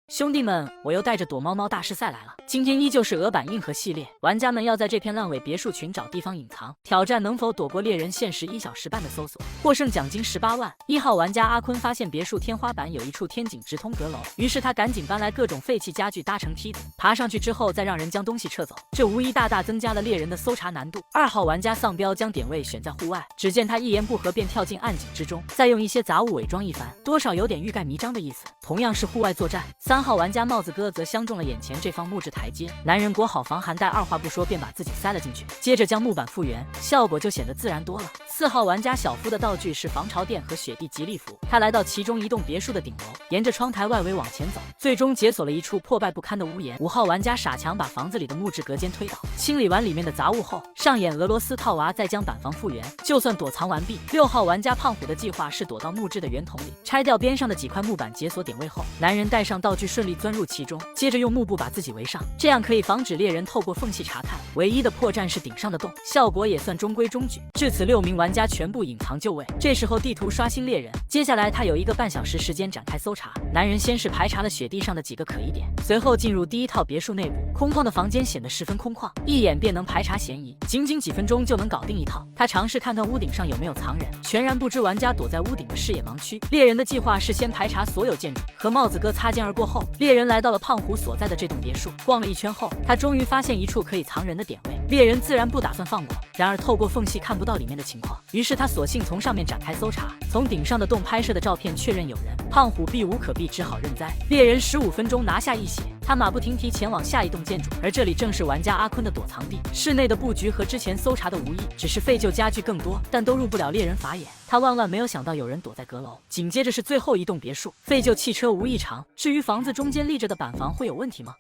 兄弟们，我又带着躲猫猫大师赛来了。今天依旧是俄版硬核系列，玩家们要在这片烂尾别墅群找地方隐藏，挑战能否躲过猎人限时1小时半的搜索，获胜奖金18万。1号玩家阿坤发现别墅天花板有一处天井直通阁楼，于是他赶紧搬来各种废弃家具搭成梯子，爬上去之后再让人将东西撤走，这无疑大大增加了猎人的搜查难度。2号玩家丧彪将点位选在户外，只见他一言不合便跳进暗井之中，再用一些杂物伪装一番，多少有点欲盖弥彰的意思。同样是户外作战，3号玩家帽子哥则相中了眼前这方木质台阶，男人裹好防寒袋，二话不说便把自己塞了进去，接着将木板复原，效果就显得自然多了。4号玩家小夫的道具是防潮垫和雪地吉利服，他来到其中一栋别墅的顶楼，沿着窗台外围往前走，最终解锁了一处破败不堪的屋檐。5号玩家傻强把房子里的木质隔间推倒，清理完里面的杂物后，上演俄罗斯套娃，再将板房复原，就算躲藏完毕。6号玩家胖虎的计划是躲到木质的圆筒里，拆掉边上的几块木板，解锁点位后，男人带上道具顺利钻入其中，接着用幕布把自己围上，这样可以防止猎人透过缝隙查看。唯一的破绽是顶上的洞，效果也算中规中矩。至此6名玩家全部隐藏就位，这时候地图刷新猎人，接下来他有1个半小时时间展开搜查。男人先是排查了雪地上的几个可疑点，随后进入第一套别墅内部，空旷的房间显得十分空旷，一眼便能排查嫌疑，仅仅几分钟就能搞定一套。他尝试看看屋顶上有没有藏人，全然不知玩家躲在屋顶的视野盲区。猎人的计划是先排查所有建筑，和帽子哥擦肩而过后，猎人来到了胖虎所在的这栋别墅，逛了一圈后，他终于发现一处可以藏人的点位。猎人自然不打算放过，然而透过缝隙看不到里面的情况，于是他索性从上面展开搜查，从顶上的洞拍摄的照片确认有人，胖虎避无可避，只好认栽。猎人15分钟拿下一血，他马不停蹄前往下一栋建筑，而这里正是玩家阿坤的躲藏地。室内的布局和之前搜查的无异，只是废旧家具更多，但都入不了猎人法眼。他万万没有想到有人躲在阁楼。紧接着是最后一栋别墅，废旧汽车无异常，至于房子中间立着的板房会有问题吗？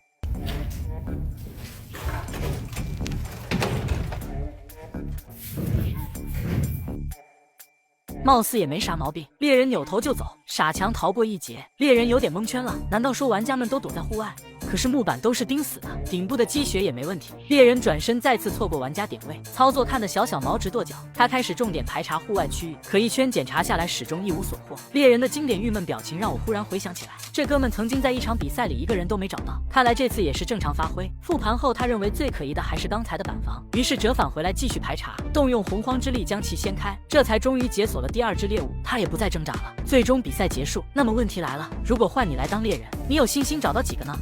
貌似也没啥毛病，猎人扭头就走，傻强逃过一劫。猎人有点蒙圈了，难道说玩家们都躲在户外？可是木板都是钉死的，顶部的积雪也没问题。猎人转身再次错过玩家点位，操作看得小毛直跺脚。他开始重点排查户外区域，可一圈检查下来始终一无所获。猎人的经典郁闷表情让我忽然回想起来，这哥们曾经在一场比赛里一个人都没找到，看来这次也是正常发挥。复盘后他认为最可疑的还是刚才的板房，于是折返回来继续排查，动用洪荒之力将其掀开，这才终于解锁了第2只猎物。他也不再挣扎了，最终比赛结束。那么问题来了，如果换你来当猎人，你有信心找到几个呢？